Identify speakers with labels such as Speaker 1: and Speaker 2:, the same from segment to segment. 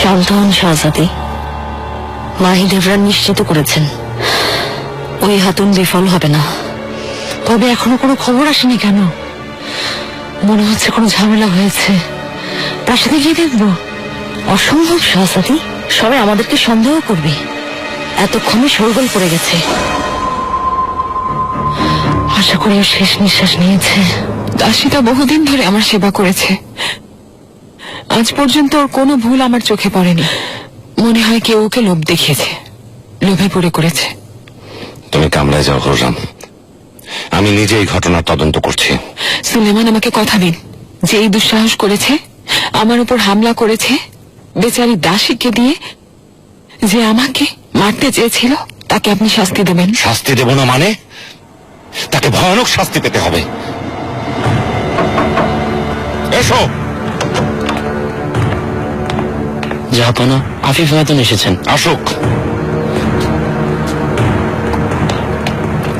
Speaker 1: শান্ত হন শাহজাদি। মাহিদেবরা নিশ্চিত করেছেন ওই হাতুন বিফল হবে না। তবে এখনো কোনো খবর আসেনি কেন? মনে হচ্ছে কোনো ঝামেলা হয়েছে। প্রাসাদে গিয়ে দেখবো? অসম্ভব শাহজাদি, সবাই আমাদেরকে সন্দেহ করবে। এতক্ষণে শোরগোল পড়ে গেছে। আশা করি ও শেষ নিঃশ্বাস নিয়েছে।
Speaker 2: দাসীটা বহুদিন ধরে আমার সেবা করেছে, আজ পর্যন্ত ওর কোনো ভুল আমার চোখে পড়েনি। মনে হয় কেউ ওকে লোভ দেখিয়েছে, লোভে পড়ে করেছে।
Speaker 3: তুমি কামরায় যাও খুররাম, আমি নিজে এই ঘটনার তদন্ত করছি।
Speaker 2: সুলেমান আমাকে কথা দিন যে এই দুঃসাহস করেছে, আমার উপর হামলা করেছে, বেচারি দাসীকে দিয়ে যে আমাকে মারতে চেয়েছিল, তাকে আপনি শাস্তি দেবেন।
Speaker 3: শাস্তি দেব না মানে? তাকে ভয়ানক শাস্তি পেতে হবে। এসো।
Speaker 4: জাহাপনা, আফিফ খাতুন এসেছেন।
Speaker 3: আসুক।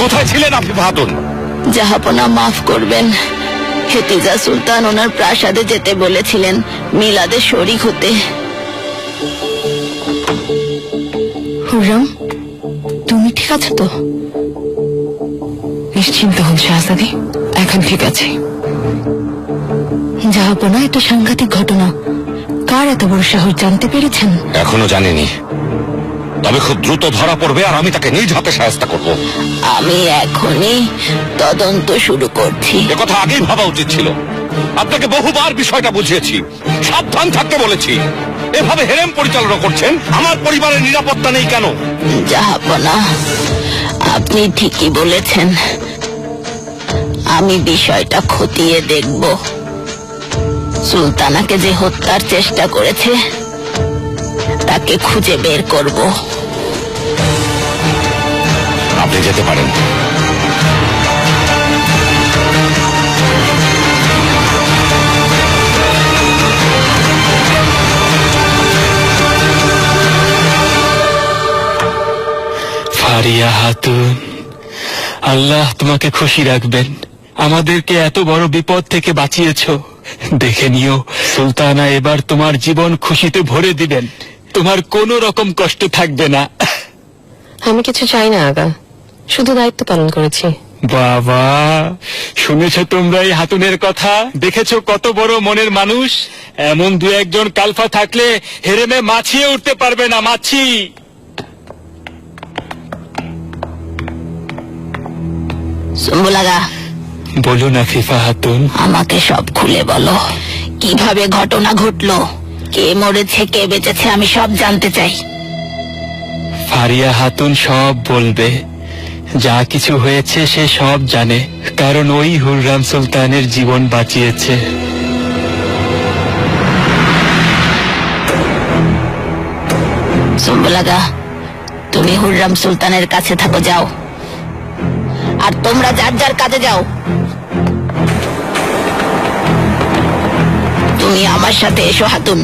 Speaker 3: কোথায় ছিলেন আফিফ খাতুন?
Speaker 1: জাহাপনা মাফ করবেন, হেতিজা সুলতান ওনার প্রাসাদে যেতে বলেছিলেন মিলাদে শরীক হতে। হুররাম, তুমি ঠিক আছো তো?
Speaker 2: নিশ্চিন্ত হন শাহজাদি, এখন ঠিক আছে।
Speaker 1: জাহাপনা, এটা সাংঘাতিক ঘটনা। কার এত বড় সাহস জানতে পেরেছেন?
Speaker 3: এখনো জানিনি, তবে খুব দ্রুত ধরা পড়বে আর আমি তাকে নিজ হাতে সাহায্য করব।
Speaker 1: আমি এখনই তদন্ত শুরু করছি।
Speaker 3: একথা আগেই ভাবা উচিত ছিল। আপনাকে বহুবার বিষয়টা বুঝিয়েছি, সাবধান থাকতে বলেছি। এভাবে হেরেম পরিচালনা করছেন, আমার পরিবারের নিরাপত্তা নেই কেন?
Speaker 1: জাহাপনা, আপনি ঠিকই বলেছেন। আমি বিষয়টা খতিয়ে দেখব। সুলতানাকে যে হত্যার চেষ্টা করেছে তাকে খুঁজে বের করব।
Speaker 3: আপনি যেতে পারেন।
Speaker 4: ফারিয়া খাতুন, আল্লাহ তোমাকে খুশি রাখবেন। আমাদেরকে এত বড় বিপদ থেকে বাঁচিয়েছো। দেখে নিও, সুলতানা এবার তোমার জীবন খুশিতে ভরে দিবেন। তোমার কোনো রকম কষ্ট থাকবে না।
Speaker 5: আমি কিছু চাই না আগা, শুধু দায়িত্ব পালন করেছি।
Speaker 4: বাবা, শুনেছো তোমরা এই হাতুনের কথা? দেখেছো কত বড় মনের মানুষ? এমন দু একজন কালফা থাকলে হেরেমে মাছিয়ে উঠতে পারবে না, মাছি।
Speaker 1: সুম্বুলাগা,
Speaker 4: বলুন আফিফা খাতুন।
Speaker 1: আমাকে সব খুলে বলো। কিভাবে ঘটনা ঘটলো, কে মরেছে কে বেঁচেছে, আমি সব জানতে চাই।
Speaker 4: ফারিয়া খাতুন সব বলবে। যা কিছু হয়েছে সে সব জানে, কারণ ওই হুররাম সুলতানের জীবন বাঁচিয়েছে।
Speaker 1: সুম্বুলাগা, তুমি হুররাম সুলতানের কাছে থাকো, যাও। আর তোমরা যার যার কাজে যাও। তুমি আমার সাথে এসো হাতুন।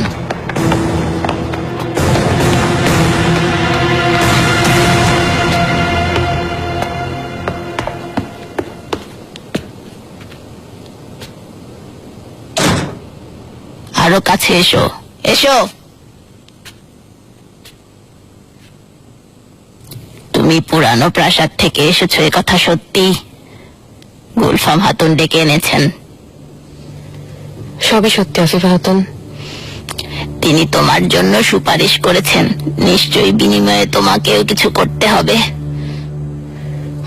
Speaker 1: আরো কাছে এসো, এসো। তুমি পুরানো প্রাসাদ থেকে এসেছো, এ কথা সত্যি? গুলফাম হাতুন ডেকে এনেছেন?
Speaker 5: সবই সত্যি আফিফা খাতুন।
Speaker 1: তিনি তোমার জন্য সুপারিশ করেছেন, নিশ্চয়ই বিনিময়ে তোমাকেও কিছু করতে হবে।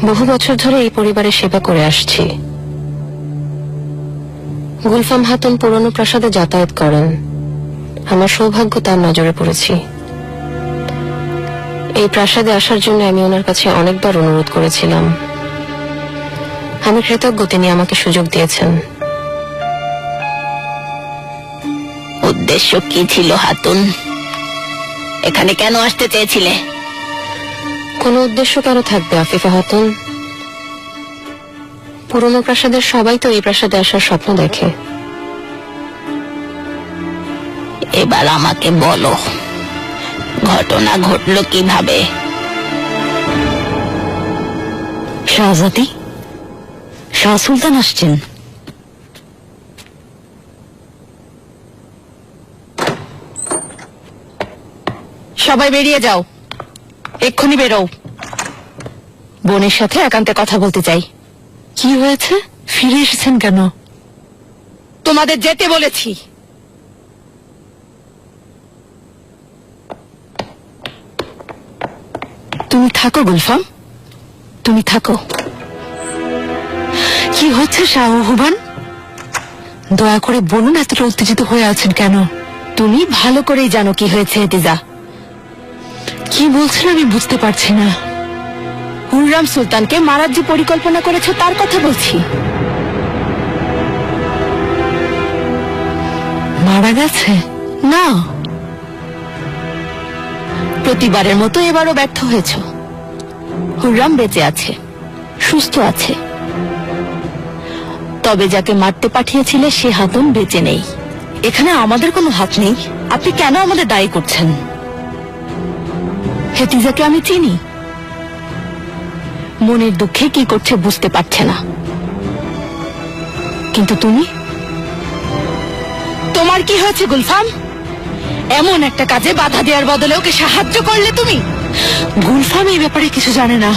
Speaker 5: বহু বছর ধরে এই পরিবারের সেবা করে আসছি। গুলফাম হাতুন পুরনো প্রাসাদে যাতায়াত করেন, আমার সৌভাগ্য তার নজরে পড়েছি। এই প্রাসাদে আসার জন্য আমি ওনার কাছে অনেকবার অনুরোধ করেছিলাম। আমি কৃতজ্ঞ তিনি আমাকে সুযোগ দিয়েছেন।
Speaker 1: উদ্দেশ্য কি ছিল হাতুন? এখানে কেন আসতে চেয়েছিলে?
Speaker 5: কোনো উদ্দেশ্য কেন থাকবে আফিফা খাতুন? পুরনো প্রাসাদের সবাই তো এই প্রাসাদে আসার স্বপ্ন দেখে।
Speaker 1: এবার আমাকে বলো, ঘটনা ঘটলো কিভাবে? শাহজাদি, শাহ সুলতান আসছেন। সবাই বেরিয়ে যাও, এক্ষুনি বেরো। বোনের সাথে একান্তে কথা বলতে চাই। কি হয়েছে? ফিরে এসেছেন কেন? তোমাদের যেতে বলেছি। তুমি থাকো গুলফাম, তুমি থাকো। কি হচ্ছে শাহবান? দয়া করে বলুন, এতটা উত্তেজিত হয়ে আছেন কেন? তুমি ভালো করেই জানো কি হয়েছে এতিজা। কি বলছেন আমি বুঝতে পারছি না। হুররাম সুলতানকে মারার যে পরিকল্পনা করেছে তার কথা বলছি। মারা গেছে? না, প্রতিবারের মতো এবারও ব্যর্থ হয়েছ। হুররাম বেঁচে আছে, সুস্থ আছে। তবে যাকে মারতে পাঠিয়েছিলে সে হাতুন বেঁচে নেই। এখানে আমাদের কোনো হাত নেই। আপনি কেন আমাদের দায়ী করছেন? হেতিজাকে আমি চিনি। মনের দুঃখে কি করছে বুঝতে পারছে না। কিন্তু তুমি, তোমার কি হয়েছে গুলফাম? এমন একটা কাজে বাধা দেওয়ার বদলে ওকে সাহায্য করলে তুমি। গুলফাম এই ব্যাপারে কিছু জানে না।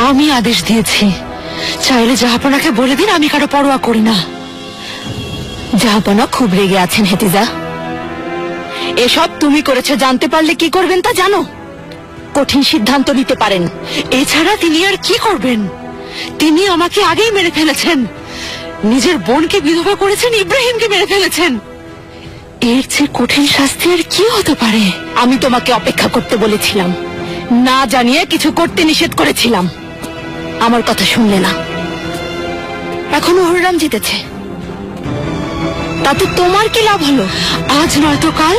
Speaker 1: আমি আদেশ দিয়েছি, চাইলে জাহাপনাকে বলে দিন আমি কারো পরোয়া করি না। জাহাপনা খুব রেগে আছেন হেতিজা। এসব তুমি করেছো জানতে পারলে কি করবেন তা জানো? কঠিন সিদ্ধান্ত নিতে পারেন। এছাড়া তিনি আর কি করবেন? তিনি আমাকে আগেই মেরে ফেলেছেন, নিজের বোনকে বিধবা করেছেন, ইব্রাহিমকে মেরে ফেলেছেন। এর চেয়ে কঠিন শাস্তি আর কি হতে পারে? আমি তোমাকে অপেক্ষা করতে বলেছিলাম, না জানিয়ে কিছু করতে নিষেধ করেছিলাম। আমার কথা শুনলে না। এখনো হুররাম জিতেছে, তাতে তোমার কি লাভ হলো? আজ নয়তো কাল,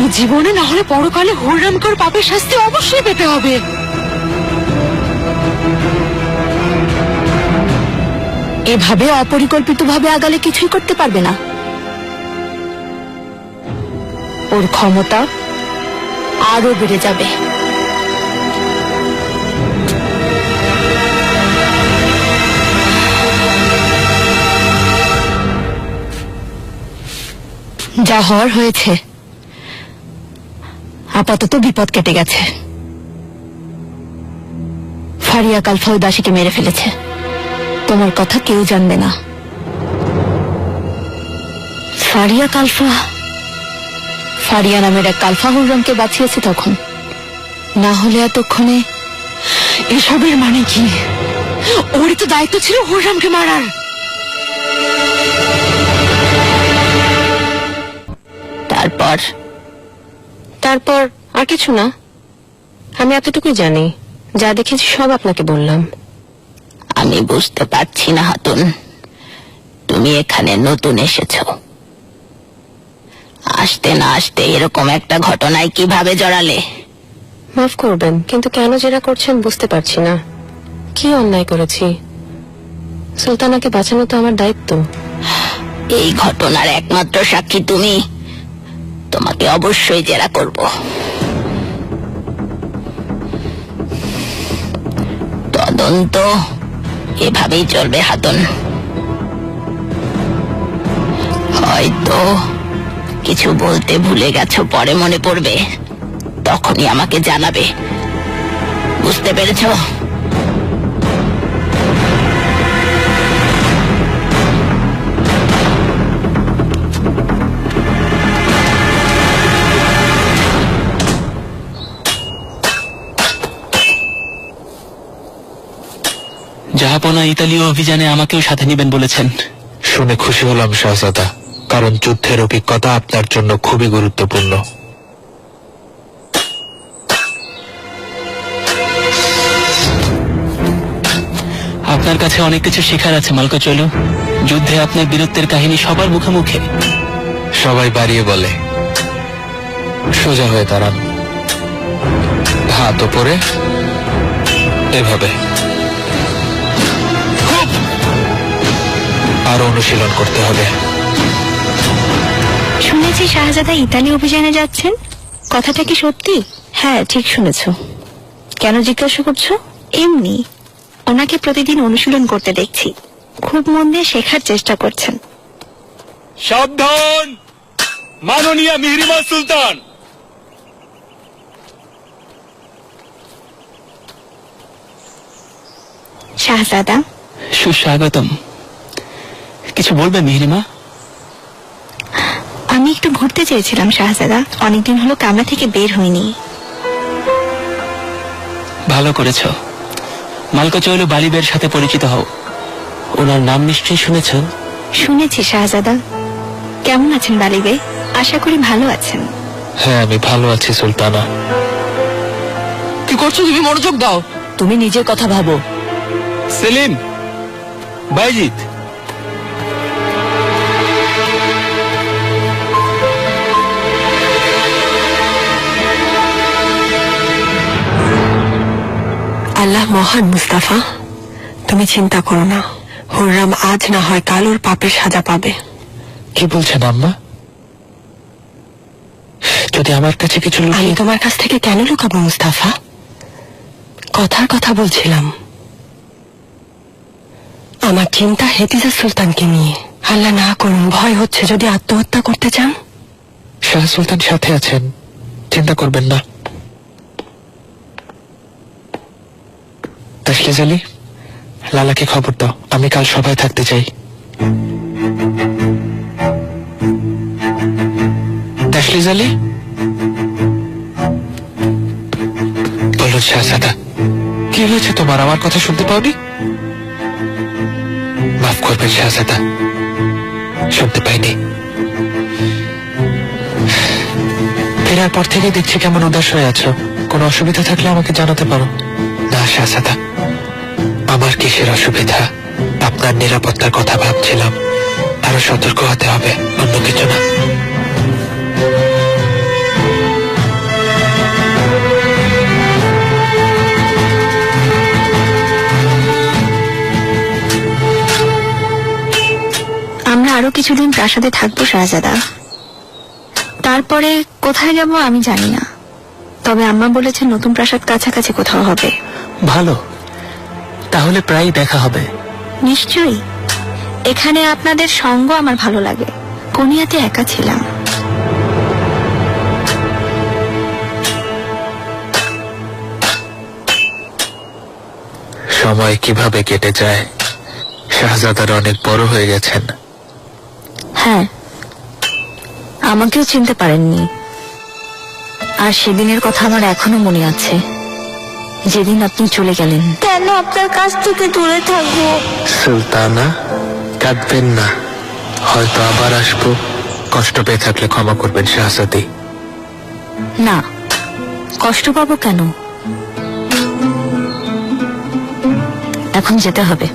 Speaker 1: এই জীবনে না হলে পরকালে হুররামকে পাপের শাস্তি অবশ্যই পেতে হবে। এভাবে অপরিকল্পিতভাবে আগালে কিছুই করতে পারবে না। ওর ক্ষমতা আরো বেড়ে যাবে। যা হওয়ার হয়েছে, আপাতত বিপদ কেটে গেছে। ফারিয়া কালফা ওই দাসীকে মেরে ফেলেছে। তোমার কথা কেউ জানবে না। ফারিয়া কালফা? ফারিয়া নামের এক কালফা হুররামকে বাঁচিয়েছে তখন। না হলে এতক্ষণে। এসবের মানে কি? ওরই তো দায়িত্ব ছিল হুররামকে মারার।
Speaker 5: তারপর তারপর আর কিছু না। আমি এতটুকুই জানি, যা দেখেছি সব আপনাকে বললাম।
Speaker 1: আমি বুঝতে পারছি না হাতুন, তুমি এখানে নতুন এসেছো। আসতে না আসতে এরকম একটা ঘটনায় কিভাবে জড়ালে?
Speaker 5: মাফ করবেন, কিন্তু কেন যেটা করছেন বুঝতে পারছি না। কি অন্যায় করেছি? সুলতানাকে বাঁচানো তো আমার দায়িত্ব।
Speaker 1: এই ঘটনার একমাত্র সাক্ষী তুমি। তোমাকে অবশ্যই জেরা করব। তদন্ত এভাবেই চলবে হাতুন। হয়তো কিছু বলতে ভুলে গেছো, পরে মনে পড়বে, তখনই আমাকে জানাবে। বুঝতে পেরেছো?
Speaker 4: জাহাপনা ইতালীয় অভিযানে আমাকেও সাথে নেবেন বলেছেন।
Speaker 6: শুনে খুশি হলাম শাহজাদা, কারণ যুদ্ধের অভিজ্ঞতা আপনার জন্য খুবই গুরুত্বপূর্ণ।
Speaker 4: আপনার কাছে অনেক কিছু শেখার আছে মালকোচলু। যুদ্ধে আপনার বীরত্বের কাহিনী সবার মুখে মুখে।
Speaker 6: সবাই বাড়িয়ে বলে। সোজা হয়ে দাঁড়ান, হাত ওপরে, এভাবে। আরো অনুশীলন করতে হবে।
Speaker 1: শুনেছি শাহজাদা ইতালি অভিযানে যাচ্ছেন, কথাটা কি সত্যি? হ্যাঁ, ঠিক শুনেছ। কেন জিজ্ঞাসা করছো? এমনি, ওনাকে প্রতিদিন অনুশীলন করতে দেখছি, খুব মন দিয়ে শেখার চেষ্টা করছেন।
Speaker 4: সাবধান মাননীয় মিহরিমা সুলতান,
Speaker 7: শাহজাদা।
Speaker 4: সুস্বাগতম। কিছু বলবে মিহিরিমা?
Speaker 7: আমি একটু ঘুরতে চেয়েছিলাম শাহজাদা, অনেকদিন হলো কামরা থেকে বের হইনি।
Speaker 4: ভালো করেছ। মালকা চৈল বালিবের সাথে পরিচিত হও। ওনার নাম নিশ্চয়ই শুনেছ?
Speaker 7: শুনেছি শাহজাদা। কেমন আছেন বালিবে? আশা করি ভালো আছেন।
Speaker 6: হ্যাঁ, আমি ভালো আছি সুলতানা।
Speaker 2: কি করছো তুমি? মনোযোগ দাও।
Speaker 1: তুমি নিজের কথা ভাবো।
Speaker 4: সেলিম, বাইজিৎ,
Speaker 8: আল্লাহ মহান মুস্তাফা, তুমি চিন্তা করো না। হুররাম আজ না হয় কাল ওর পাপের সাজা পাবে।
Speaker 6: কি বলছেন আম্মা? যদি আমার কাছে কিছু
Speaker 8: আমি
Speaker 6: লুকিয়ে
Speaker 8: তোমার কাছ থেকে কেন লুকাবো মুস্তাফা? কথার কথা বলছিলাম। আমার চিন্তা হেতিজা সুলতানকে নিয়ে। আল্লাহ না করুন, ভয় হচ্ছে যদি আত্মহত্যা করতে চান।
Speaker 6: শাহ সুলতান সাথে আছেন, চিন্তা করবেন না। তাসলিজ আলী, লালাকে খবর দাও, আমি কাল সভায় থাকতে চাই। তাসলিজ আলী, বলো শাহজাদা, কি হয়েছে তোমার? আমার কথা শুনতে পাওনি? মাফ করবেন শাহজাদা, শুনতে পাইনি। ফেরার পর থেকে দেখছি কেমন উদাস হয়ে আছো। কোনো অসুবিধা থাকলে আমাকে জানাতে পারো। না শাহজাদা, আমার কিসের অসুবিধা? আপনার নিরাপত্তার কথা ভাবছিলাম। আরো সতর্ক হতে হবে, অন্য কিছু না।
Speaker 7: আমরা আরো কিছুদিন প্রাসাদে থাকবো শাহজাদা। তারপরে কোথায় যাব আমি জানি না, তবে আম্মা বলেছে নতুন প্রাসাদ কাছাকাছি কোথাও হবে।
Speaker 4: ভালো, তাহলে প্রায় দেখা হবে।
Speaker 7: নিশ্চয়ই। এখানে আপনাদের সঙ্গ আমার ভালো লাগে। কোনিয়াতে একা ছিলাম।
Speaker 6: সময় কিভাবে কেটে যায়। শাহজাদার অনেক বড় হয়ে গেছেন।
Speaker 1: হ্যাঁ, আমাকেও চিনতে পারেননি। আর সেদিনের কথা আমার এখনো মনে আছে, যেদিন আপনি চলে গেলেন।
Speaker 7: কেন আপনার কাছ থেকে দূরে থাকবো?
Speaker 6: সুলতানা, কাঁদবেন না, হয়তো আবার আসবো। কষ্ট পেয়ে থাকলে ক্ষমা করবেন শাহজাদি।
Speaker 1: না, কষ্ট পাবো কেন? এখন যেতে হবে।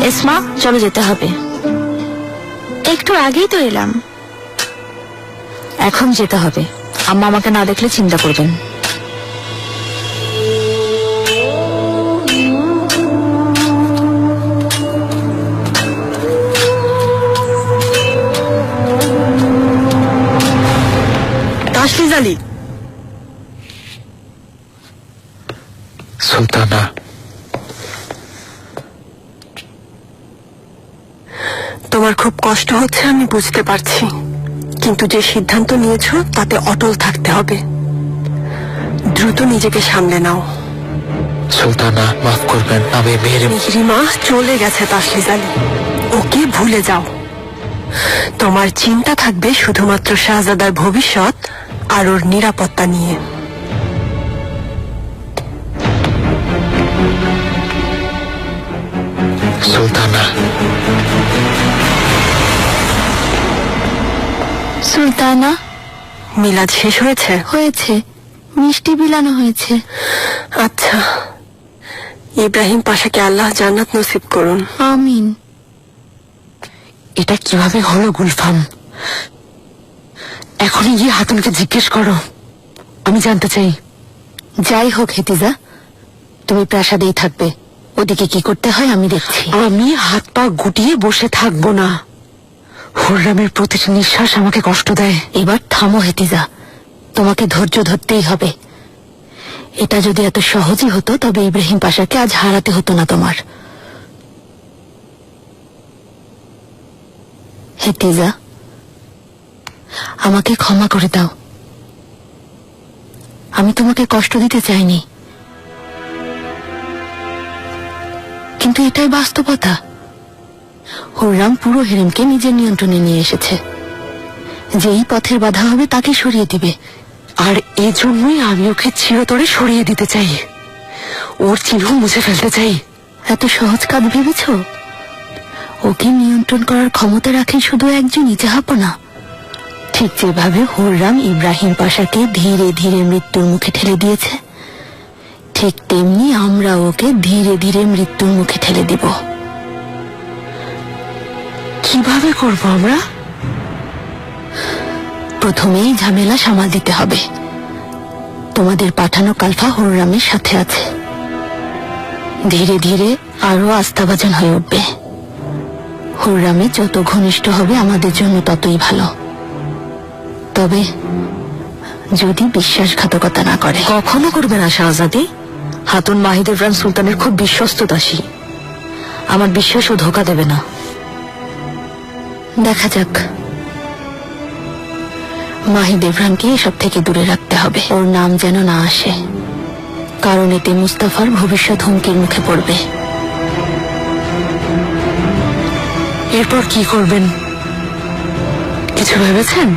Speaker 1: এসমা, চলো যেতে হবে।
Speaker 7: একটু আগেই তো এলাম।
Speaker 1: এখন যেতে হবে। আম্মা আমাকে না দেখলে চিন্তা করবেন।
Speaker 8: তাসলিজ আলী,
Speaker 6: সুলতানা,
Speaker 8: তোমার খুব কষ্ট হচ্ছে আমি বুঝতে পারছি, কিন্তু যে সিদ্ধান্ত নিয়েছো তাতে অটল থাকতে হবে। দ্রুত নিজেকে সামলে নাও।
Speaker 6: সুলতানা, মাফ করবেন, আমি
Speaker 8: মিহরিমা চলে গেছে তাসলিজ আলী, ওকে ভুলে যাও। তোমার চিন্তা থাকবে শুধুমাত্র শাহজাদার ভবিষ্যৎ আর ওর নিরাপত্তা নিয়ে।
Speaker 6: সুলতানা,
Speaker 7: সুলতানা,
Speaker 8: মিলাদ শেষ হয়েছে?
Speaker 7: হয়েছে। মিষ্টি বিলানো হয়েছে।
Speaker 8: আচ্ছা, ইব্রাহিম পাশাকে আল্লাহ জান্নাত নসিব করুন।
Speaker 7: আমিন।
Speaker 1: এটা কিভাবে হলো গুলফাম? এখনই গিয়ে হাতুনকে জিজ্ঞেস করো, আমি জানতে চাই। যাই হোক হেতিজা, তুমি প্রাসাদেই থাকবে। ওদিকে কি করতে হয় আমি দেখছি। আমি হাত পা গুটিয়ে বসে থাকবো না। হুররামের প্রতিটি নিঃশ্বাস আমাকে কষ্ট দেয়। এবার থামো হেতিজা, তোমাকে ধৈর্য ধরতেই হবে। এটা যদি এত সহজই হতো তবে ইব্রাহিম পাশাকে আজ হারাতে হতো না তোমার। হেতিজা, আমাকে ক্ষমা করে দাও। আমি তোমাকে কষ্ট দিতে চাইনি। কিন্তু এটাই বাস্তবতা। হুররাম পুরো হেরেমকে নিজের নিয়ন্ত্রণে নিয়ে এসেছে। যেই পথের বাধা হবে তাকে সরিয়ে দিবে, আর এজন্যই আমি ওকে চিরতরে সরিয়ে দিতে চাই, ওর চিহ্ন মুছে ফেলতে চাই। এত সহজ কাজ ভেবেছ? ওকে নিয়ন্ত্রণ করার ক্ষমতা রাখে শুধু একজনই, জাহাপনা। ঠিক যেভাবে হুররাম ইব্রাহিম পাশাকে ধীরে ধীরে মৃত্যুর মুখে ঠেলে দিয়েছে, ঠিক তেমনি আমরা ওকে ধীরে ধীরে মৃত্যুর মুখে ঠেলে দিব। কিভাবে করব আমরা? প্রথমেই ঝামেলা সামাল দিতে হবে। তোমাদের পাঠানো কালফা হুররামের সাথে আছে, ধীরে ধীরে আরো আস্থাভাজন হয়ে উঠবে। হুররামে যত ঘনিষ্ঠ হবে আমাদের জন্য ততই ভালো, তবে যদি বিশ্বাসঘাতকতা না করে। কখনো করবে না শাহজাদি। হাতুন মাহিদেভরান সুলতানের খুব বিশ্বস্ত দাসী, আমার বিশ্বাস ও ধোকা দেবে না। দেখা যাক। মাহিদেভরানকে এসব থেকে দূরে রাখতে হবে, ওর নাম যেন না আসে, কারণ এতে মুস্তাফার ভবিষ্যৎ হুমকির মুখে পড়বে। এরপর কি করবেন কিছু ভেবেছেন?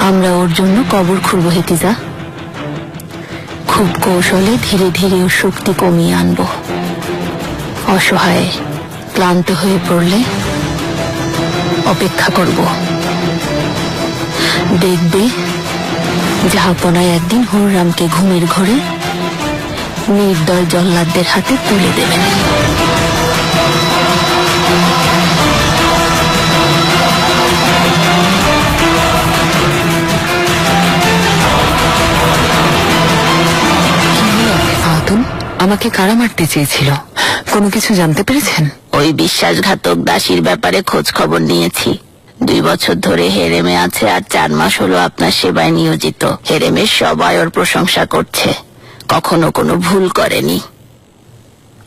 Speaker 1: আমরা ওর জন্য কবর খুঁড়ব হেতিজা। খুব কৌশলে ধীরে ধীরে ওর শক্তি কমিয়ে আনব। অসহায় ক্লান্ত হয়ে পড়লে অপেক্ষা করব, দেখবে জাহাপনায় একদিন হুররামকে ঘুমের ঘোরে নির্দয় জল্লাদদের হাতে তুলে দেবেন। আমাকে কারা মারতে চেয়েছিল? কোনো কিছু জানতে পেরেছেন?
Speaker 9: ওই বিশ্বাসঘাতক দাসীর ব্যাপারে খোঁজ খবর নিয়েছি। 2 বছর ধরে হেরেমে আছে, আর 4 মাস হলো আপনার সেবায় নিয়োজিত। হেরেমের সবাই ওর প্রশংসা করছে, কখনো কোনো ভুল করেনি।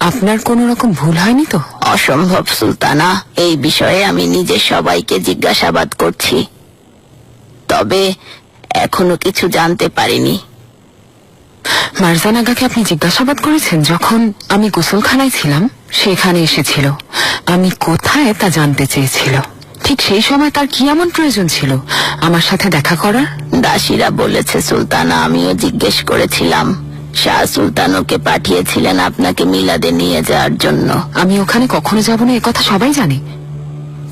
Speaker 2: আপনার কোনো রকম ভুল হয়নি তো?
Speaker 9: অসম্ভব সুলতানা, এই বিষয়ে আমি নিজে সবাইকে জিজ্ঞাসাবাদ করছি, তবে এখনো কিছু জানতে পারিনি।
Speaker 2: মারজান আগাকে আপনি জিজ্ঞাসাবাদ করেছেন? যখন আমি গোসলখানায় ছিলাম সেখানে এসেছিল, আমি কোথায় তা জানতে চেয়েছিল। ঠিক সেই সময় তার কি এমন প্রয়োজন ছিল আমার সাথে দেখা করার?
Speaker 9: দাসীরা বলেছে সুলতানা, আমিও জিজ্ঞেস করেছিলাম। শাহ সুলতান ওকে পাঠিয়েছিলেন আপনাকে মিলাদে নিয়ে যাওয়ার জন্য।
Speaker 2: আমি ওখানে কখনো যাব না একথা সবাই জানে,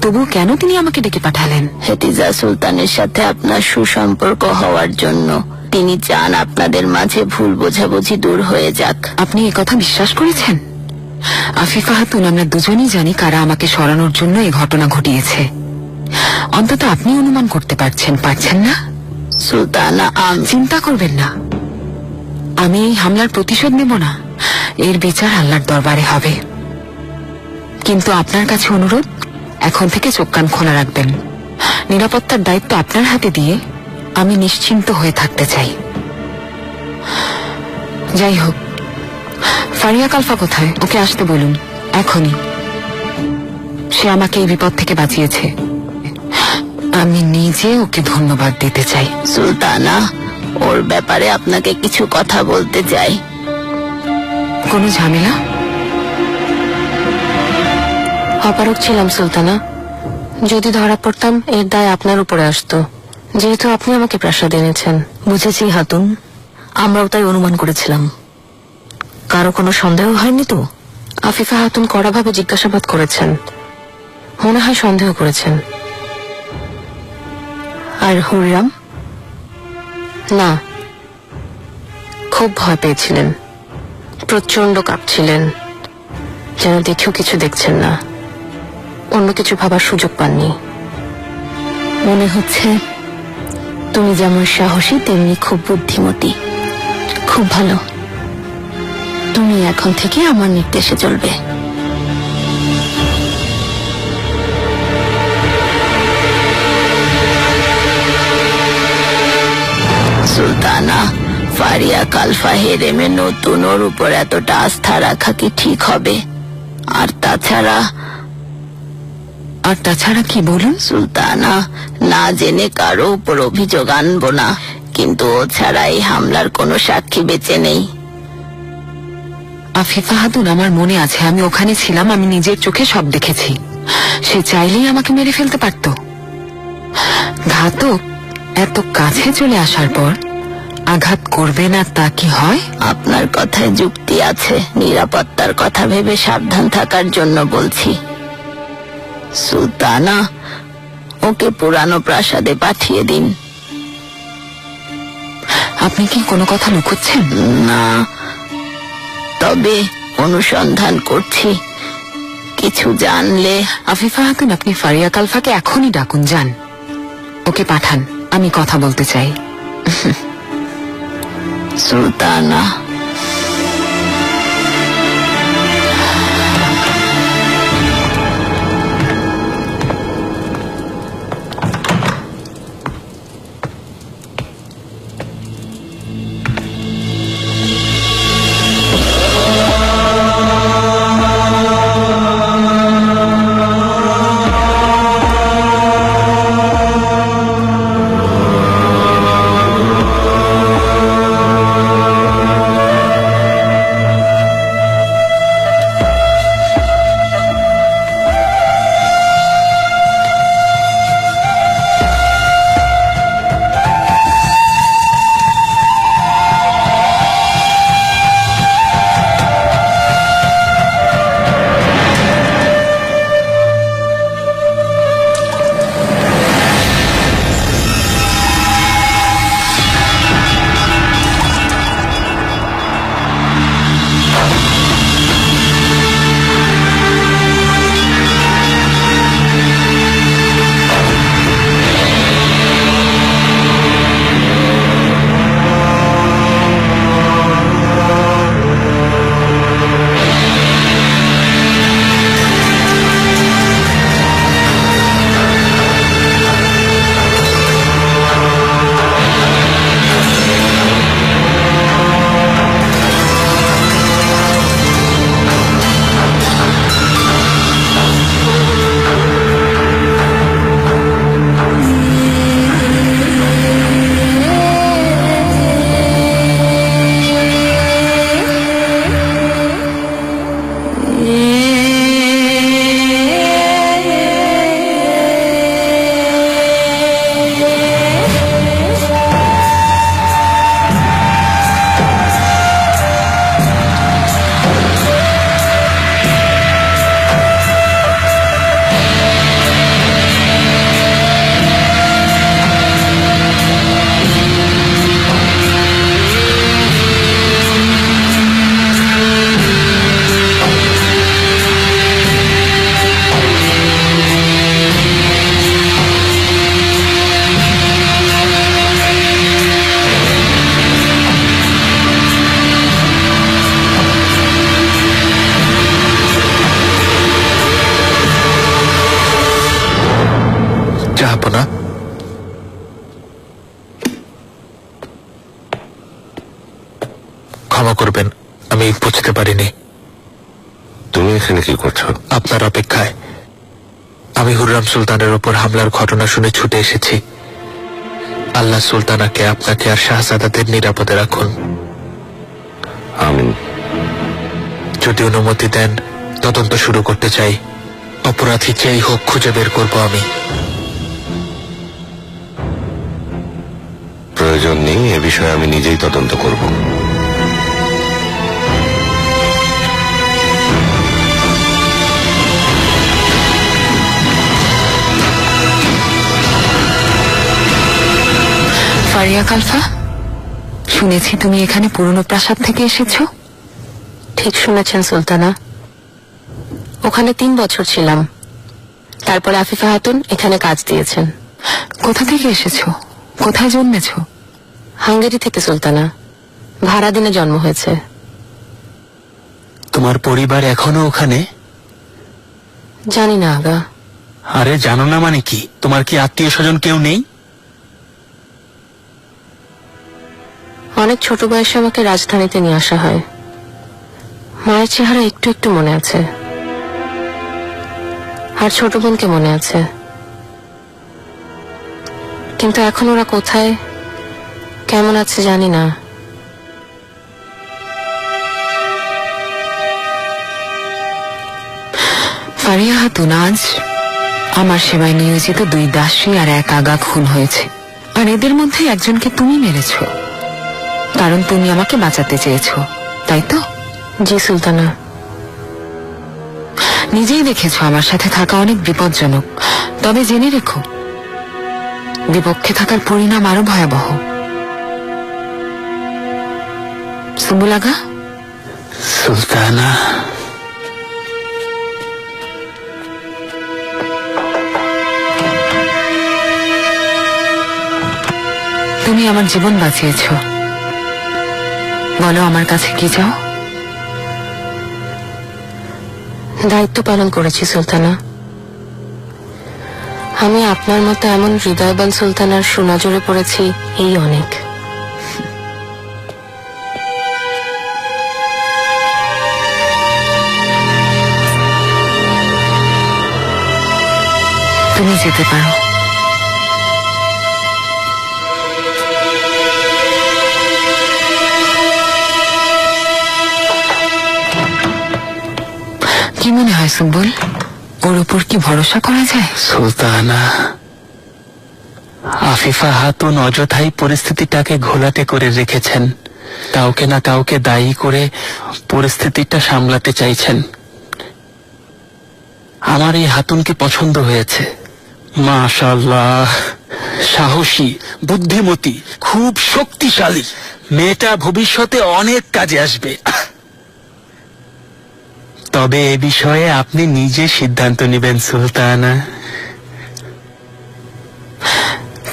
Speaker 2: তবুও কেন তিনি আমাকে ডেকে পাঠালেন?
Speaker 9: হেতিজা সুলতানের সাথে আপনার সুসম্পর্ক হওয়ার জন্য। তিনি চান আপনাদের মাঝে ভুল বোঝাবুঝি দূর হয়ে যাক।
Speaker 2: আপনি একথা বিশ্বাস করেছেন? আফিফা হাতুন, আমরা দুজনই জানি কারা আমাকে সরানোর জন্য এই ঘটনা ঘটিয়েছে। অন্তত আপনি অনুমান করতে পারছেন না?
Speaker 9: সুলতানা,
Speaker 2: চিন্তা করবেন না, আমি এই হামলার প্রতিশোধ নেব না, এর বিচার আল্লাহর দরবারে হবে। কিন্তু আপনার কাছে অনুরোধ, এখন থেকে চোখ কান খোলা রাখবেন। নিরাপত্তার দায়িত্ব আপনার হাতে দিয়ে আমি নিশ্চিন্ত হয়ে থাকতে চাই। যাই হোক, ফারিয়া কালফা কোথায়? ওকে আসতে বলুন এখনই। সে আমাকে এই বিপদ থেকে বাঁচিয়েছে, আমি নিজে ওকে ধন্যবাদ দিতে চাই।
Speaker 9: সুলতানা, ওর ব্যাপারে আপনাকে কিছু কথা বলতে চাই।
Speaker 2: কোনো ঝামেলা?
Speaker 5: অপারক ছিলাম সুলতানা, যদি ধরা পড়তাম এর দায় আপনার উপরে আসতো, যেহেতু আপনি আমাকে প্রাসাদ এনেছেন।
Speaker 1: বুঝেছি হাতুন, আমরাও তাই অনুমান করেছিলাম। কারো কোনো সন্দেহ হয়নি তো?
Speaker 5: আফিফা হাতুন কড়াভাবে জিজ্ঞাসাবাদ করেছেন, মনে হয় সন্দেহ করেছেন।
Speaker 1: আর হুররাম?
Speaker 5: না, খুব ভয় পেয়েছিলেন, প্রচন্ড কাঁপছিলেন, যেন দেখেও কিছু দেখছেন না, অন্য কিছু ভাবার সুযোগ পাননি।
Speaker 1: মনে হচ্ছে তুমি যেমন সাহসী তেমনি খুব বুদ্ধিমতী। খুব ভালো, তুমি এখন থেকে আমার নির্দেশে চলবে।
Speaker 9: সুলতানা, ফারিয়া কালফা হেরেমে নতুন, ওর উপর এতটা আস্থা রাখা কি ঠিক হবে? আর তাছাড়া
Speaker 2: কি বলুন?
Speaker 9: সুলতানা, না জেনে কারো উপর অভিযোগ আনবো না, কিন্তু ও ছাড়া এই হামলার কোনো সাক্ষী বেঁচে নেই।
Speaker 2: আফিফা খাতুন, আমার মনে আছে, আমি ওখানে ছিলাম, আমি নিজের চোখে সব দেখেছি। সে চাইলেই আমাকে মেরে ফেলতে পারত। ঘাতক এত কাছে চলে আসার পর আঘাত করবে না তা কি হয়?
Speaker 9: আপনার কথায় যুক্তি আছে, নিরাপত্তার কথা ভেবে সাবধান থাকার জন্য বলছি। সুলতানা, ওকে পুরানো প্রাসাদে পাঠিয়ে দিন।
Speaker 2: আপনি কি কোনো কথা লুকোচ্ছেন?
Speaker 9: না, তবে অনুসন্ধান করছি, কিছু জানলে।
Speaker 2: আফিফা খাতুন, আপনি ফারিয়া কালফাকে এখনই ডাকুন, যান, ওকে পাঠান, আমি কথা বলতে চাই।
Speaker 9: সুলতানা,
Speaker 6: যাবো না। ক্ষমা করবেন, আমি বুঝতে পারিনি।
Speaker 3: তুমি এখানে কি করছো?
Speaker 6: আপনার অপেক্ষায়। আমি হুররাম সুলতানের উপর হামলার ঘটনা শুনে ছুটে এসেছি। আল্লাহ সুলতানাকে, আপনাকে আর শাহজাদাদের নিরাপদে রাখুন।
Speaker 3: আমিন।
Speaker 6: যদি অনুমতি দেন, তদন্ত শুরু করতে চাই। অপরাধী যেই হোক খুঁজে বের করব আমি।
Speaker 3: প্রয়োজন নেই, এ বিষয়ে আমি নিজেই তদন্ত করব।
Speaker 2: ফারিয়া কালফা, শুনেছি তুমি এখানে পুরনো প্রাসাদ থেকে এসেছো।
Speaker 5: ঠিক শুনেছেন সুলতানা, ওখানে 3 বছর ছিলাম। তারপরে আফিফা খাতুন এখানে কাজ দিয়েছেন।
Speaker 2: কোথা থেকে এসেছো? কোথায় জন্মেছো?
Speaker 5: হাঙ্গেরি থেকে সুলতানা, ভাড়া দিনে জন্ম হয়েছে।
Speaker 4: তোমার পরিবার এখনো ওখানে?
Speaker 5: জানি না আগা।
Speaker 4: আরে জানো না মানে কি? তোমার কি আত্মীয় স্বজন কেউ নেই?
Speaker 5: অনেক ছোট বয়সে আমাকে রাজধানীতে নিয়ে আসা হয়। মায়ের চেহারা একটু একটু মনে আছে, আর ছোট বোনকে মনে আছে, কিন্তু এখন ওরা কোথায়, কেমন আছে জানি না।
Speaker 2: ফারিয়া হাতুন, আজ আমার সেবায় নিয়োজিত 2 দাসী আর 1 আগা খুন হয়েছে, আর এদের মধ্যে একজনকে তুমি মেরেছ, কারণ তুমি আমাকে বাঁচাতে চেয়েছো, তাই তো?
Speaker 5: জি সুলতানা।
Speaker 2: নিজেই দেখেছো আমার সাথে থাকা অনেক বিপজ্জনক, তবে জেনে রেখো বিপক্ষে থাকার পরিণাম আরো ভয়াবহ। সুম্বুল আগা।
Speaker 6: সুলতানা,
Speaker 2: তুমি আমার জীবন বাঁচিয়েছ, বলো আমার কাছে কি চাও?
Speaker 5: দায়িত্ব পালন করেছি সুলতানা। আমি আপনার মতো এমন হৃদয়বান সুলতানার সুনজরে পড়েছি, এই অনেক।
Speaker 2: তুমি যেতে পারো। কি মনে হয় সুম্বুল, ওর উপর কি ভরসা করা যায়?
Speaker 6: সুলতানা, আফিফা হাতুন অযথাই পরিস্থিতিটাকে ঘোলাটে করে রেখেছেন, কাউকে না কাউকে দায়ী করে পরিস্থিতিটা সামলাতে চাইছেন। আমার এই হাতুনকে পছন্দ হয়েছে, মাশাআল্লাহ, সাহসী, বুদ্ধিমতী, খুব শক্তিশালী। মেয়েটা ভবিষ্যতে অনেক কাজে আসবে। তবে এ বিষয়ে আপনি নিজে সিদ্ধান্ত নেবেন সুলতানা।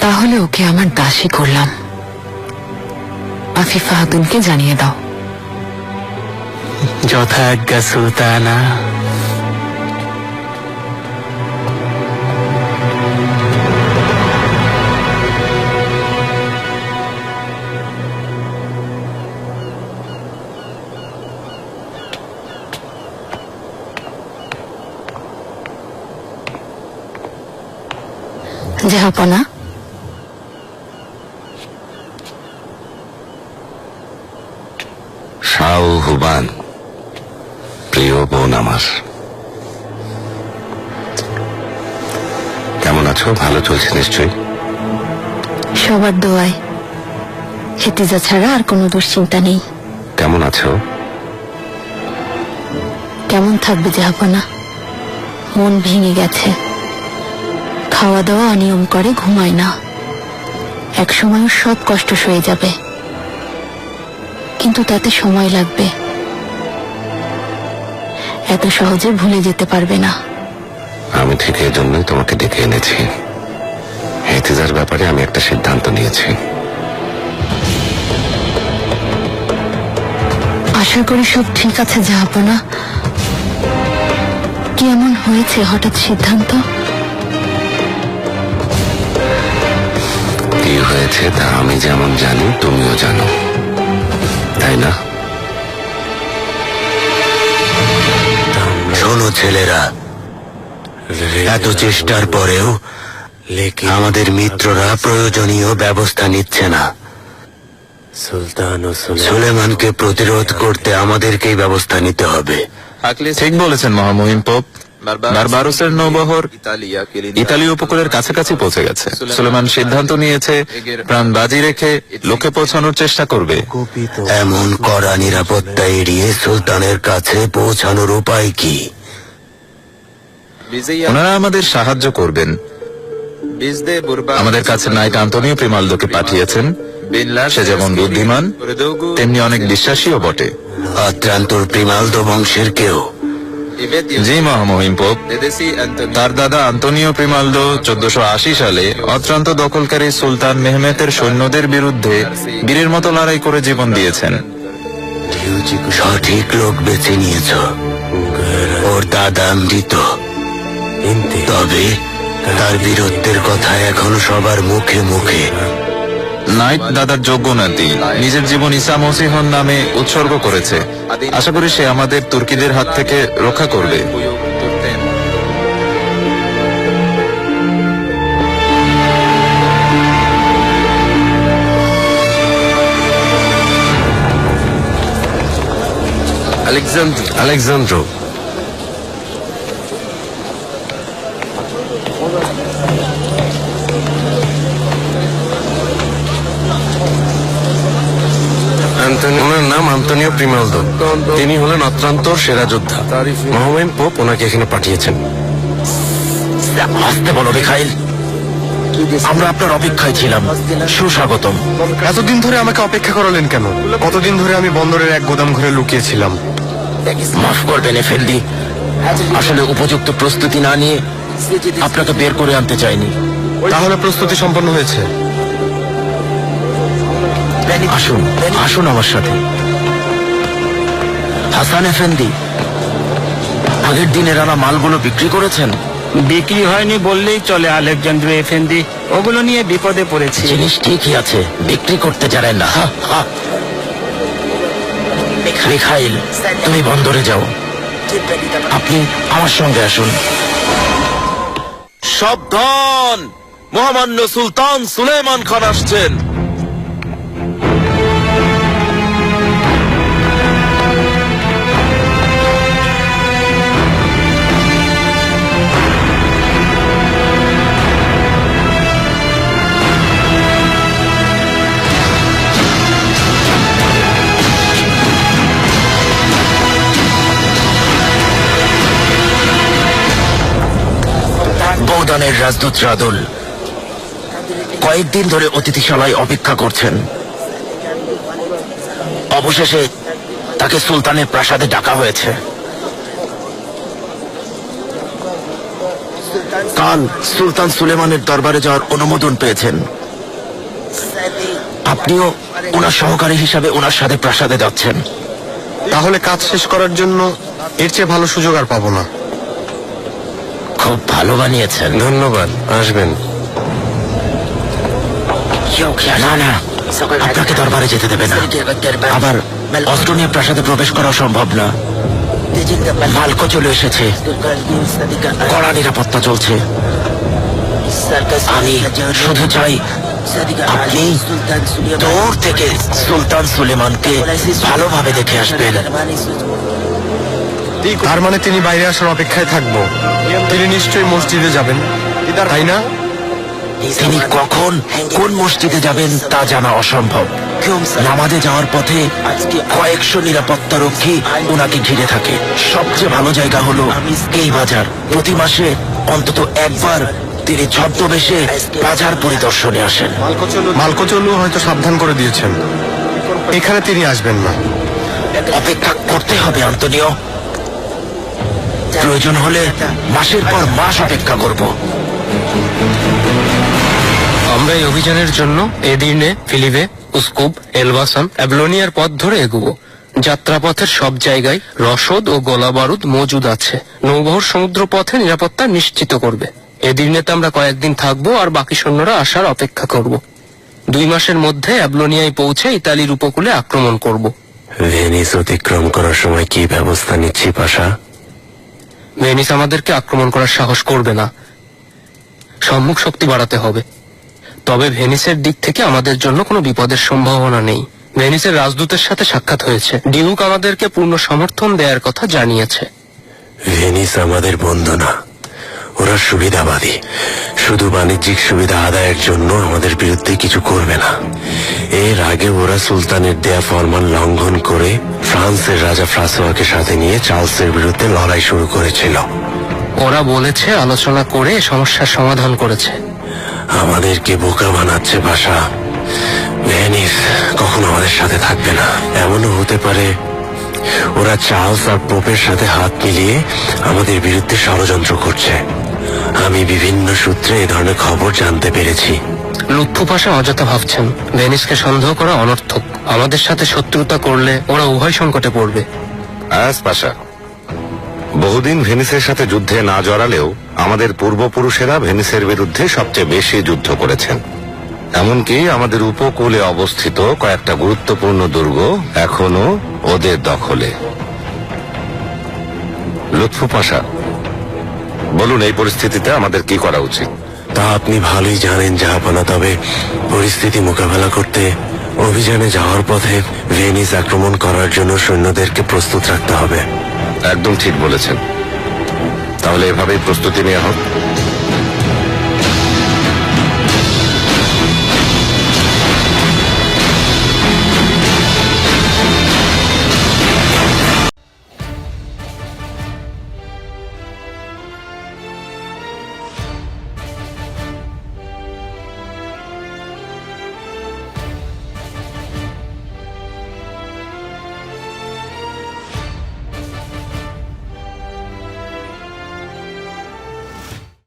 Speaker 2: তাহলে ওকে আমার দাসী করলাম, আফিফা হাতুনকে জানিয়ে দাও।
Speaker 6: যথাজ্ঞা সুলতানা।
Speaker 2: জাহাপনা,
Speaker 3: শাহ হুবান, প্রিয় বোন আমার, কেমন আছো? ভালো চলছে নিশ্চয়ই?
Speaker 7: সবার দোয়ায়, হেতিজা ছাড়া আর কোনো দুশ্চিন্তা নেই।
Speaker 3: কেমন আছো?
Speaker 7: কেমন থাকবে জাহাপনা, মন ভেঙে গেছে। খাওয়া দাওয়া অনিয়ম করে, ঘুমায় না। একসময় ওর সব কষ্ট সয়ে যাবে, কিন্তু তাতে সময় লাগবে। এত সহজে ভুলে যেতে পারবে না।
Speaker 3: আমি ঠিক এই জন্যই তোমাকে ডেকে এনেছি। হেতিজার ব্যাপারে আমি একটা সিদ্ধান্ত নিয়েছি।
Speaker 7: আশা করি সব ঠিক আছে জাহাপনা। কি এমন হয়েছে হঠাৎ সিদ্ধান্ত?
Speaker 3: কি হয়েছে তা আমি যেমন জানি তুমিও জানো, তাই না?
Speaker 10: শোনো ছেলেরা, এত চেষ্টার পরেও আমাদের মিত্ররা প্রয়োজনীয় ব্যবস্থা নিচ্ছে না। সুলেমানকে প্রতিরোধ করতে আমাদেরকেই ব্যবস্থা নিতে হবে।
Speaker 11: ঠিক বলেছেন মহামহিম পোপ। বারবারোসের নৌবহর ইতালি উপকূলের কাছাকাছি পৌঁছে গেছে। সুলেমান সিদ্ধান্ত নিয়েছে প্রাণ বাজি রেখে লক্ষ্যে পৌঁছানোর চেষ্টা করবে।
Speaker 10: এমন কড়া নিরাপত্তা এড়িয়ে সুলতানের কাছে পৌঁছানোর উপায় কি?
Speaker 11: ওনারা আমাদের সাহায্য করবেন। আমাদের কাছে নাইট আন্তোনিও প্রিমালদোকে পাঠিয়েছেন। সে যেমন বুদ্ধিমান, তেমনি অনেক বিশ্বাসীও বটে।
Speaker 10: আত্রান্তর প্রিমালদো বংশের কেউ?
Speaker 11: জি মহামহিম পোপ। তার দাদা আন্তোনিও প্রিমালদো 1480 সালে অত্রান্ত দখলকারী সুলতান মেহমেতের সৈন্যদের বিরুদ্ধে বীরের মতো লড়াই করে জীবন দিয়েছেন।
Speaker 10: সঠিক লোক বেছে নিয়েছ। ওর দাদা মৃত, তবে তার বীরত্বের কথা এখন সবার মুখে মুখে।
Speaker 11: নাইট দাদার যোগ্য নাতি, নিজের জীবন ঈসা মসিহর নামে উৎসর্গ করেছে। আশা করি সে আমাদের তুর্কিদের হাত থেকে রক্ষা করবে।
Speaker 3: আলেকজান্দ্রো,
Speaker 10: ওনার নাম আন্তোনিও প্রিমালদো। তিনি হলেন অত্রান্তর সেরা যোদ্ধা। মহামহিম পোপ ওনাকে এখানে পাঠিয়েছেন।
Speaker 9: আসতে বলো মিখাইল, আমরা আপনার অপেক্ষায় ছিলাম। সুস্বাগতম।
Speaker 6: এতদিন ধরে আমাকে অপেক্ষা করালেন কেন? কতদিন ধরে আমি বন্দরের এক গোদাম ঘরে লুকিয়েছিলাম।
Speaker 9: মাফ করবেন এফেন্দি, আসলে উপযুক্ত প্রস্তুতি না নিয়ে আপনাকে বের করে আনতে চাইনি।
Speaker 6: তাহলে প্রস্তুতি সম্পন্ন হয়েছে?
Speaker 9: আসুন আসুন আমার সাথে। হাসান এফেন্দি, আগের দিনের আনা মালগুলো বিক্রি করেছেন?
Speaker 4: বিক্রি হয়নি বললেই চলে আলেকজান্দ্র এফেন্দি, ওগুলো নিয়ে বিপদে পড়েছি।
Speaker 9: জিনিস ঠিকই আছে, বিক্রি করতে জানেন না। মিখাইল, তুমি বন্দরে যাও, আপনি আমার সঙ্গে আসুন।
Speaker 10: সাবধান, মহামান্য সুলতান সুলেমান খান আসছেন।
Speaker 9: বৌদানের রাজদূত রাদুল কয়েকদিন ধরে অতিথিশালায় অপেক্ষা করছেন। অবশেষে তাকে সুলতানের প্রাসাদে ডাকা হয়েছে। কাল সুলতান সুলেমানের দরবারে যাওয়ার অনুমোদন পেয়েছেন। আপনিও ওনার সহকারী হিসাবে ওনার সাথে প্রাসাদে যাচ্ছেন।
Speaker 6: তাহলে কাজ শেষ করার জন্য এর চেয়ে ভালো সুযোগ আর পাবো না।
Speaker 9: খুব ভালো বানিয়েছেন।
Speaker 10: ধন্যবাদ, আসবেন।
Speaker 9: না না, আপনাকে দরবারে যেতে দেবে না। আবার অস্ত্র নিয়ে প্রাসাদে প্রবেশ করা সম্ভব না। মালকো চলে এসেছে, কড়া নিরাপত্তা চলছে। আমি শুধু চাই আপনি দূর থেকে সুলতান সুলেমানকে ভালোভাবে দেখে আসবেন।
Speaker 6: তার মানে তিনি বাইরে আসার অপেক্ষায় থাকবো। তিনি নিশ্চয়ই মসজিদে যাবেন, তাই না?
Speaker 9: তিনি কখন কোন মসজিদে যাবেন তা জানা অসম্ভব। নামাজে যাওয়ার পথে কয়েকশো নিরাপত্তা রক্ষী ওনাকে ঘিরে থাকে। সবচেয়ে ভালো জায়গা হলো এই বাজার। প্রতি মাসে অন্তত একবার তিনি ছদ্মবেশে বাজার পরিদর্শনে আসেন।
Speaker 6: মালকোচলু হয়তো সাবধান করে দিয়েছেন, এখানে তিনি আসবেন না।
Speaker 9: অপেক্ষা করতে হবে আন্তোনিও, প্রয়োজন হলে মাসের পর মাস অপেক্ষা করব।
Speaker 6: আমরা এই অভিযানের জন্য এদির্নে, ফিলিভে, উস্কুপ, এলবাসান, অ্যাবলোনিয়ার পথ ধরে এগোবো। যাত্রাপথের সব জায়গায় রসদ ও গোলা বারুদ মজুদ আছে। নৌবহর সমুদ্র পথে নিরাপত্তা নিশ্চিত করবে। এদির্নেতে আমরা কয়েকদিন থাকবো আর বাকি সৈন্যরা আসার অপেক্ষা করব। 2 মাসের মধ্যে অ্যাবলোনিয়ায় পৌঁছে ইতালির উপকূলে আক্রমণ করব।
Speaker 10: ভেনিস অতিক্রম করার সময় কি ব্যবস্থা নিচ্ছি পাশা?
Speaker 6: ভেনিস আমাদেরকে আক্রমণ করার সাহস করবে না। সম্মুখ শক্তি বাড়াতে হবে। তবে ভেনিসের দিক থেকে আমাদের জন্য কোনো বিপদের সম্ভাবনা নেই। ভেনিসের রাজদূতের সাথে সাক্ষাৎ হয়েছে। ডিউক আমাদেরকে পূর্ণ সমর্থন দেওয়ার কথা জানিয়েছে।
Speaker 10: ভেনিস আমাদের বন্ধু না, ওরা সুবিধাবাদী। শুধু বাণিজ্যিক সুবিধা আদায়ের জন্য আমাদের বিরুদ্ধে কিছু করবে না। এর আগে ওরা সুলতানের দেয়া ফরমান লঙ্ঘন করে ফ্রান্সের রাজা ফ্রাসোয়াকে সাথে নিয়ে চার্লসের বিরুদ্ধে লড়াই শুরু করেছিল।
Speaker 6: ওরা বলেছে আলোচনা করে সমস্যার সমাধান করেছে।
Speaker 10: আমাদেরকে বোকা বানাচ্ছে ভাষা। ভেনিস কখনো আমাদের সাথে থাকবে না। এমনও হতে পারে ওরা চার্লস আর পোপের সাথে হাত মিলিয়ে আমাদের বিরুদ্ধে ষড়যন্ত্র করছে। আমি বিভিন্ন সূত্রে এ ধরনের খবর জানতে পেরেছি।
Speaker 6: লুৎফু পাশা অযথা ভাবছেন। ভেনিসকে সন্দেহ করা অনর্থক। আমাদের সাথে শত্রুতা করলে ওরা উভয় সংকটে পড়বে।
Speaker 3: পাশা, বহুদিন ভেনিসের সাথে যুদ্ধে না জড়ালেও আমাদের পূর্বপুরুষেরা ভেনিসের বিরুদ্ধে সবচেয়ে বেশি যুদ্ধ করেছেন। এমনকি আমাদের উপকূলে অবস্থিত কয়েকটা গুরুত্বপূর্ণ দুর্গ এখনো ওদের দখলে। লুৎফু পাশা, বলুন এই পরিস্থিতিতে আমাদের কি করা উচিত?
Speaker 10: তা আপনি ভালোই জানেন জাহাপনা। তবে পরিস্থিতি মোকাবেলা করতে অভিযানে যাওয়ার পথে ভেনিস আক্রমণ করার জন্য সৈন্যদেরকে প্রস্তুত রাখতে হবে।
Speaker 3: একদম ঠিক বলেছেন। তাহলে এভাবেই প্রস্তুতি নেওয়া হোক।